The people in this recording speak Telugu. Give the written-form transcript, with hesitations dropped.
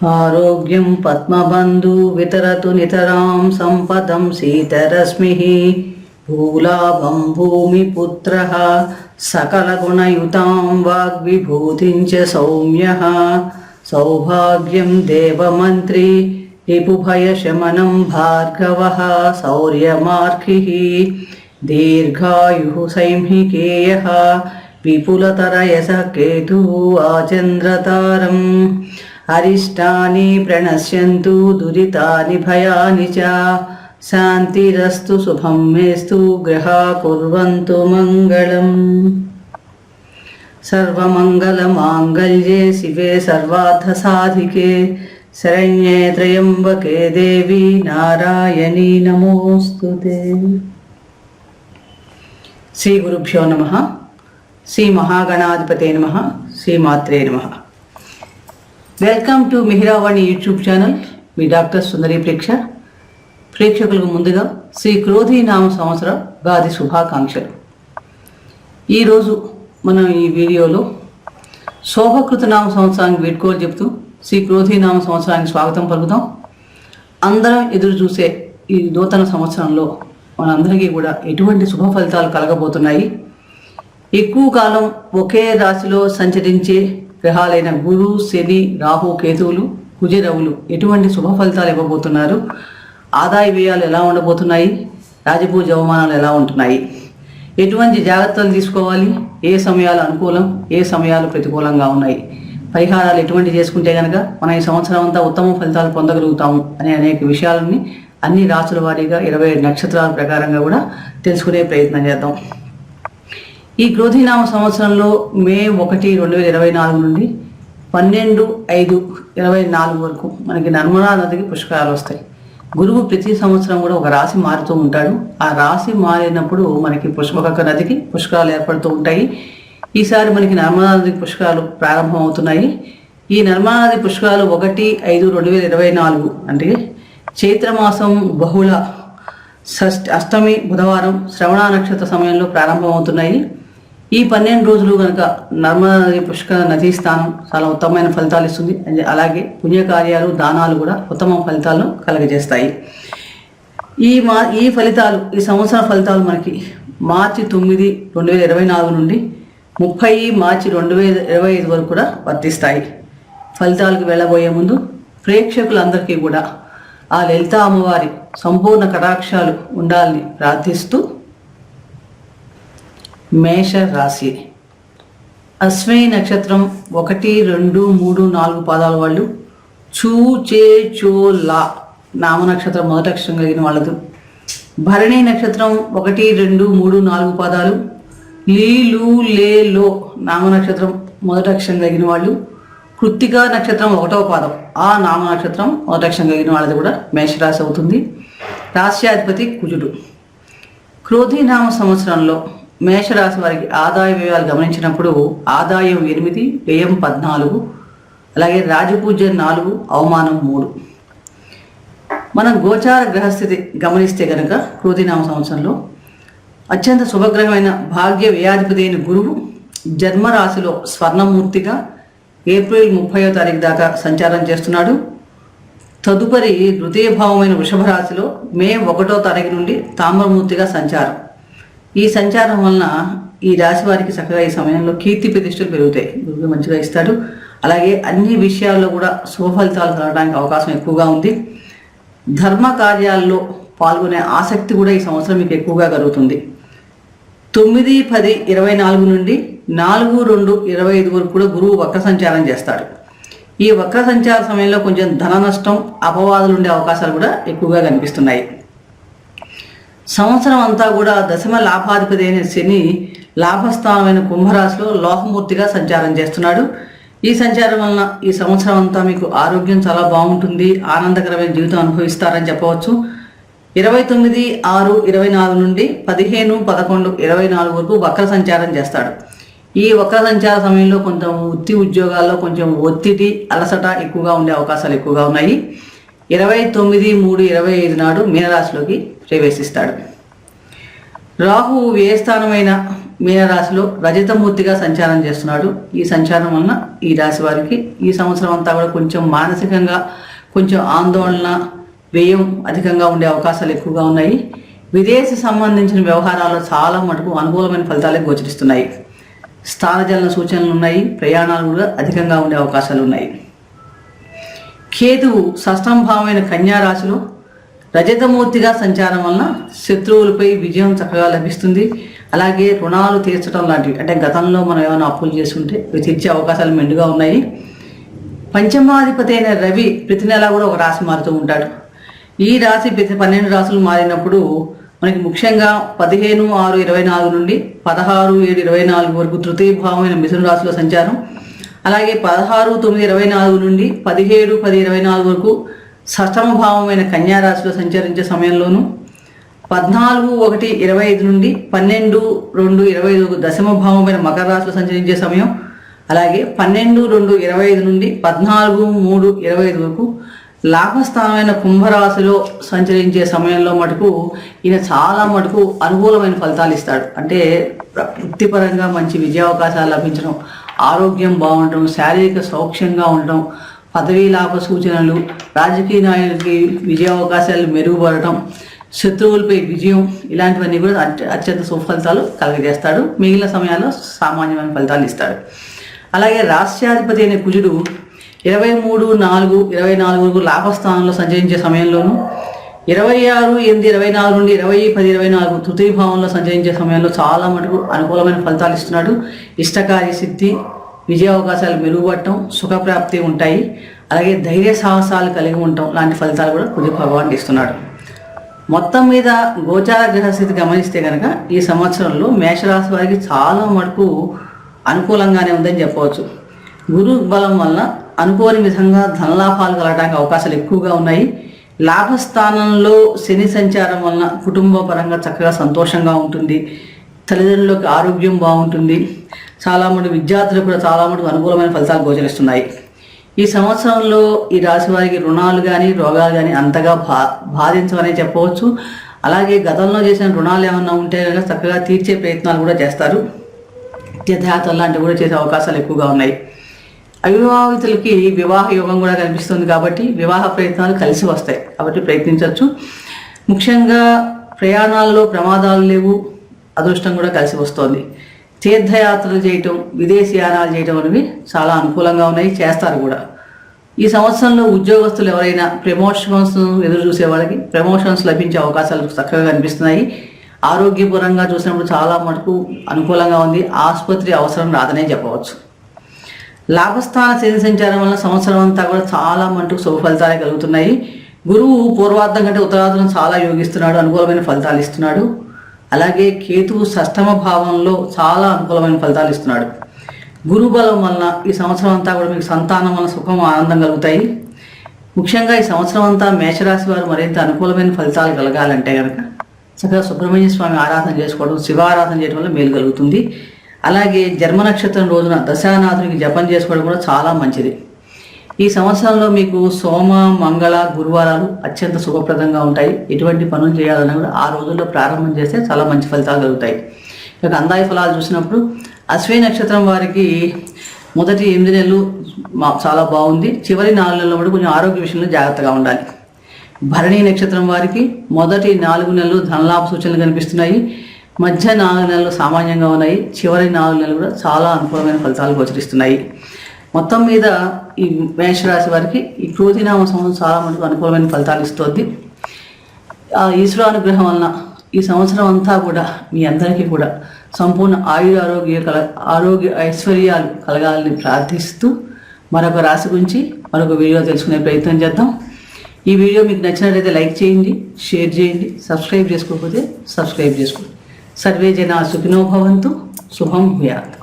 ఆరోగ్యం పద్మబంధు వితరతు నితరాం సంపదం శీతరశ్మిః భూలాభం భూమిపుత్రః సకలగుణయుతాం వాగ్విభూతిం చ సౌమ్యః సౌభాగ్యం దేవమంత్రి రిపుభయశమనం భార్గవః శౌర్యమార్కిః దీర్ఘాయుః సైంహికేయః విపులతరయస కేతుః ఆచంద్రతారం అరిష్టాని ప్రణశ్యంతు దురితాని భయాని చ శాంతిరస్తు శుభం మేస్తు గ్రహా కుర్వంతు మంగళం. సర్వమంగళమాంగళ్యే శివే సర్వార్థసాధికే శరణ్యే త్రయంబకే దేవి నారాయణీ నమోస్తుతే. శ్రీ గురుభ్యో నమః. శ్రీ మహాగణాధిపతే నమః. శ్రీమాత్రే నమః. Welcome to Mihiravani YouTube channel. మీ డాక్టర్ సుందరి ప్రేక్షకులకు ముందుగా శ్రీ క్రోధీ నామ సంవత్సర ఉగాది శుభాకాంక్షలు. ఈరోజు మనం ఈ వీడియోలో శోభకృత నామ సంవత్సరానికి వీడ్కోలు చెప్తూ శ్రీ క్రోధీ నామ సంవత్సరానికి స్వాగతం పలుకుతాం. అందరం ఎదురు చూసే ఈ నూతన సంవత్సరంలో మనందరికీ కూడా ఎటువంటి శుభ ఫలితాలు కలగబోతున్నాయి, ఎక్కువ కాలం ఒకే రాశిలో సంచరించే గ్రహాలైన గురు, శని, రాహు, కేతువులు, కుజరవులు ఎటువంటి శుభ ఫలితాలు ఇవ్వబోతున్నారు, ఆదాయ వ్యయాలు ఎలా ఉండబోతున్నాయి, రాజపూజ అవమానాలు ఎలా ఉంటున్నాయి, ఎటువంటి జాగ్రత్తలు తీసుకోవాలి, ఏ సమయాలు అనుకూలం, ఏ సమయాలు ప్రతికూలంగా ఉన్నాయి, పరిహారాలు ఎటువంటి చేసుకుంటే కనుక మనం ఈ సంవత్సరం అంతా ఉత్తమ ఫలితాలు పొందగలుగుతాము అనే అనేక విషయాలని అన్ని రాసుల వారీగా 27 నక్షత్రాల ప్రకారంగా కూడా తెలుసుకునే ప్రయత్నం చేద్దాం. ఈ క్రోధీనామ సంవత్సరంలో మే 1, 2024 నుండి 12/5/24 వరకు మనకి నర్మదా నదికి పుష్కరాలు వస్తాయి. గురువు ప్రతి సంవత్సరం కూడా ఒక రాశి మారుతూ ఉంటాడు. ఆ రాశి మారినప్పుడు మనకి ఒక్కొక్క నదికి పుష్కరాలు ఏర్పడుతూ ఉంటాయి. ఈసారి మనకి నర్మదా నదికి పుష్కరాలు ప్రారంభం అవుతున్నాయి. ఈ నర్మదా నది పుష్కరాలు 1/5/2024 అంటే చైత్రమాసం బహుళ అష్టమి బుధవారం శ్రవణ నక్షత్ర సమయంలో ప్రారంభమవుతున్నాయి. ఈ 12 రోజులు కనుక నర్మదా నది పుష్కర నదీ స్థానం చాలా ఉత్తమమైన ఫలితాలు ఇస్తుంది. అలాగే పుణ్యకార్యాలు, దానాలు కూడా ఉత్తమ ఫలితాలను కలగజేస్తాయి. ఈ ఫలితాలు, ఈ సంవత్సర ఫలితాలు మనకి మార్చి 9, 2024 నుండి 30 మార్చి 2025 వరకు కూడా వర్తిస్తాయి. ఫలితాలకు వెళ్ళబోయే ముందు ప్రేక్షకులందరికీ కూడా ఆ లలితా అమ్మవారి సంపూర్ణ కటాక్షాలు ఉండాలని ప్రార్థిస్తూ, మేష రాశి అశ్విని నక్షత్రం 1, 2, 3, 4 పాదాల వాళ్ళు, చూ, చే, చో, లా నామ నక్షత్రం మొదటి అక్షరం కలిగిన వాళ్ళదు. భరణి నక్షత్రం 1, 2, 3, 4 పాదాలు, లీ, లు, లే, లో నామ నక్షత్రం మొదటి అక్షరం కలిగిన వాళ్ళు. కృత్తికా నక్షత్రం 1వ పాదం, ఆ నామ నక్షత్రం మొదటి అక్షరం కలిగిన వాళ్ళది కూడా మేషరాశి అవుతుంది. రాశ్యాధిపతి కుజుడు. క్రోధీనామ సంవత్సరంలో మేషరాశి వారికి ఆదాయ వ్యయాలు గమనించినప్పుడు ఆదాయం 8, వ్యయం 14, అలాగే రాజపూజ్యం 4, అవమానం 3. మనం గోచార గ్రహస్థితి గమనిస్తే కనుక క్రోధీనామ సంవత్సరంలో అత్యంత శుభగ్రహమైన భాగ్య వ్యయాధిపతి అయిన గురువు జన్మరాశిలో స్వర్ణమూర్తిగా ఏప్రిల్ 30వ తారీఖు దాకా సంచారం చేస్తున్నాడు. తదుపరి తృతీయ భావమైన వృషభ రాశిలో మే 1వ తారీఖు నుండి తామ్రమూర్తిగా సంచారం. ఈ సంచారం వలన ఈ రాశి వారికి చక్కగా ఈ సమయంలో కీర్తి ప్రతిష్టలు పెరుగుతాయి. గురువు మంచిగా ఇస్తాడు. అలాగే అన్ని విషయాల్లో కూడా శుభ ఫలితాలు కలగడానికి అవకాశం ఎక్కువగా ఉంది. ధర్మ కార్యాల్లో పాల్గొనే ఆసక్తి కూడా ఈ సంవత్సరం మీకు ఎక్కువగా కలుగుతుంది. 9, 10, 24 నుండి 4, 2, 25 వరకు కూడా గురువు వక్ర సంచారం చేస్తాడు. ఈ వక్ర సంచార సమయంలో కొంచెం ధన నష్టం, అపవాదులు ఉండే అవకాశాలు కూడా ఎక్కువగా కనిపిస్తున్నాయి. సంవత్సరం అంతా కూడా దశమ లాభాధిపతి అయిన శని లాభస్థానమైన కుంభరాశిలో లోహమూర్తిగా సంచారం చేస్తున్నాడు. ఈ సంచారం వలన ఈ సంవత్సరం అంతా మీకు ఆరోగ్యం చాలా బాగుంటుంది, ఆనందకరమైన జీవితం అనుభవిస్తారని చెప్పవచ్చు. 29, 6, 24 నుండి 15, 11, 24 వరకు వక్ర సంచారం చేస్తాడు. ఈ వక్ర సంచార సమయంలో కొంచెం ఉద్యోగాల్లో కొంచెం ఒత్తిడి, అలసట ఎక్కువగా ఉండే అవకాశాలు ఎక్కువగా ఉన్నాయి. 29, 3, 25 నాడు మీనరాశిలోకి ప్రవేశిస్తాడు. రాహువు వ్యయస్థానమైన మీనరాశిలో రజతమూర్తిగా సంచారం చేస్తున్నాడు. ఈ సంచారం వలన ఈ రాశి వారికి ఈ సంవత్సరం అంతా కూడా కొంచెం మానసికంగా కొంచెం ఆందోళన, వ్యయం అధికంగా ఉండే అవకాశాలు ఎక్కువగా ఉన్నాయి. విదేశీ సంబంధించిన వ్యవహారాల్లో చాలా మటుకు అనుకూలమైన ఫలితాలే గోచరిస్తున్నాయి. స్థానచలన సూచనలు ఉన్నాయి. ప్రయాణాలు కూడా అధికంగా ఉండే అవకాశాలు ఉన్నాయి. కేతువు షష్టమ భావమైన కన్యా రాశిలో రజతమూర్తిగా సంచారం వలన శత్రువులపై విజయం చక్కగా లభిస్తుంది. అలాగే రుణాలు తీర్చడం లాంటివి, అంటే గతంలో మనం ఏమైనా అప్పులు చేస్తుంటే అవి తీర్చే అవకాశాలు మెండుగా ఉన్నాయి. పంచమాధిపతి అయిన రవి ప్రతి నెల కూడా ఒక రాశి మారుతూ ఉంటాడు. ఈ రాశి ప్రతి 12 రాశులు మారినప్పుడు మనకి ముఖ్యంగా 15/6/24 నుండి 16/7/24 వరకు తృతీయ భావమైన మిథున రాశిలో సంచారం, అలాగే 16/9/24 నుండి 17/10/24 వరకు షష్టమ భావమైన కన్యా రాశిలో సంచరించే సమయంలోనూ 14/1/25 నుండి 12/2/25 వరకు దశమ భావమైన మకర రాశిలో సంచరించే సమయం, అలాగే 12/2/25 నుండి 14/3/25 వరకు లాభస్థానమైన కుంభరాశిలో సంచరించే సమయంలో మటుకు ఈయన చాలా మటుకు అనుకూలమైన ఫలితాలు ఇస్తాడు. అంటే వృత్తిపరంగా మంచి విజయావకాశాలు లభించడం, ఆరోగ్యం బాగుండడం, శారీరక సౌఖ్యంగా ఉండడం, పదవీ లాభ సూచనలు, రాజకీయ నాయకులకి విజయావకాశాలు మెరుగుపడటం, శత్రువులపై విజయం, ఇలాంటివన్నీ కూడా అత్యంత సుఫలితాలు కలుగజేస్తాడు. మిగిలిన సమయాల్లో సామాన్యమైన ఫలితాలు ఇస్తాడు. అలాగే రాష్ట్రాధిపతి అయిన కుజుడు 23/4/24 వరకు లాభస్థానంలో సంచరించే సమయంలోనూ 26/8/24 నుండి 20/10/24 తృతీయ భావంలో సంచరించే సమయంలో చాలా మటుకు అనుకూలమైన ఫలితాలు ఇస్తున్నాడు. ఇష్టకార్య సిద్ధి, విజయావకాశాలు మెరుగుపడటం, సుఖప్రాప్తి ఉంటాయి. అలాగే ధైర్య సాహసాలు కలిగి ఉండటం లాంటి ఫలితాలు కూడా కుజ భగవాన్ ఇస్తున్నాడు. మొత్తం మీద గోచార గ్రహస్థితి గమనిస్తే కనుక ఈ సంవత్సరంలో మేషరాశి వారికి చాలా మటుకు అనుకూలంగానే ఉందని చెప్పవచ్చు. గురు బలం వల్ల అనుకోని విధంగా ధనలాభాలు కలగడానికి అవకాశాలు ఎక్కువగా ఉన్నాయి. లాభస్థానంలో శని సంచారం వలన కుటుంబ పరంగా చక్కగా సంతోషంగా ఉంటుంది. తల్లిదండ్రులకు ఆరోగ్యం బాగుంటుంది. చాలా మటుకు విద్యార్థులకు కూడా చాలా మటుకు అనుకూలమైన ఫలితాలు గోచరిస్తున్నాయి. ఈ సంవత్సరంలో ఈ రాశి వారికి రుణాలు కానీ రోగాలు కానీ అంతగా బాధించవనే చెప్పవచ్చు. అలాగే గతంలో చేసిన రుణాలు ఏమన్నా ఉంటే కనుక చక్కగా తీర్చే ప్రయత్నాలు కూడా చేస్తారు. తీర్థయాత్రలు లాంటివి కూడా చేసే అవకాశాలు ఎక్కువగా ఉన్నాయి. అవివాహితులకి వివాహ యోగం కూడా కనిపిస్తుంది కాబట్టి వివాహ ప్రయత్నాలు కలిసి వస్తాయి, కాబట్టి ప్రయత్నించవచ్చు. ముఖ్యంగా ప్రయాణాల్లో ప్రమాదాలు లేవు, అదృష్టం కూడా కలిసి వస్తుంది. తీర్థయాత్రలు చేయటం, విదేశీయానాలు చేయటం అనేవి చాలా అనుకూలంగా ఉన్నాయి, చేస్తారు కూడా. ఈ సంవత్సరంలో ఉద్యోగస్తులు ఎవరైనా ప్రమోషన్స్ ఎదురు చూసే వాళ్ళకి ప్రమోషన్స్ లభించే అవకాశాలు చక్కగా కనిపిస్తున్నాయి. ఆరోగ్యపరంగా చూసినప్పుడు చాలా మటుకు అనుకూలంగా ఉంది. ఆసుపత్రి అవసరం రాదనే చెప్పవచ్చు. లాభస్థాన శని సంచారం వలన సంవత్సరం అంతా కూడా చాలా మటుకు శుభ ఫలితాలే కలుగుతున్నాయి. గురువు పూర్వార్థం కంటే ఉత్తరార్థం చాలా యోగిస్తున్నాడు, అనుకూలమైన ఫలితాలు ఇస్తున్నాడు. అలాగే కేతువు షష్టమ భావంలో చాలా అనుకూలమైన ఫలితాలు ఇస్తున్నాడు. గురు బలం వలన ఈ సంవత్సరం అంతా కూడా మీకు సంతానం వలన సుఖం, ఆనందం కలుగుతాయి. ముఖ్యంగా ఈ సంవత్సరం అంతా మేషరాశి వారు మరింత అనుకూలమైన ఫలితాలు కలగాలంటే కనుక చక్కగా సుబ్రహ్మణ్య స్వామి ఆరాధన చేసుకోవడం, శివారాధన చేయడం వల్ల మేలు కలుగుతుంది. అలాగే జన్మ నక్షత్రం రోజున దశానాథునికి జపం చేసుకోవడం కూడా చాలా మంచిది. ఈ సంవత్సరంలో మీకు సోమ, మంగళ, గురువారాలు అత్యంత శుభప్రదంగా ఉంటాయి. ఎటువంటి పనులు చేయాలన్నా కూడా ఆ రోజుల్లో ప్రారంభం చేస్తే చాలా మంచి ఫలితాలు కలుగుతాయి. ఇక అందాయి ఫలాలు చూసినప్పుడు అశ్విని నక్షత్రం వారికి మొదటి 8 నెలలు చాలా బాగుంది. చివరి 4 నెలల్లో కూడా కొంచెం ఆరోగ్య విషయంలో జాగ్రత్తగా ఉండాలి. భరణి నక్షత్రం వారికి మొదటి 4 నెలలు ధనలాభ సూచనలు కనిపిస్తున్నాయి. మధ్య 4 నెలలు సామాన్యంగా ఉన్నాయి. చివరి 4 నెలలు కూడా చాలా అనుకూలమైన ఫలితాలు గోచరిస్తున్నాయి. మొత్తం మీద ఈ మేషరాశి వారికి ఈ క్రోధినామ సంవత్సరం చాలా మటుకు అనుకూలమైన ఫలితాలు ఇస్తుంది. ఈశ్వరానుగ్రహం వలన ఈ సంవత్సరం అంతా కూడా మీ అందరికీ కూడా సంపూర్ణ ఆరోగ్య ఐశ్వర్యాలు కలగాలని ప్రార్థిస్తూ మరొక రాశి గురించి మరొక వీడియో తెలుసుకునే ప్రయత్నం చేద్దాం. ఈ వీడియో మీకు నచ్చినట్లయితే లైక్ చేయండి, షేర్ చేయండి, సబ్స్క్రైబ్ చేసుకోకపోతే సబ్స్క్రైబ్ చేసుకోండి. సర్వే జనా సుఖినో భవంతు. శుభం భూయాత్.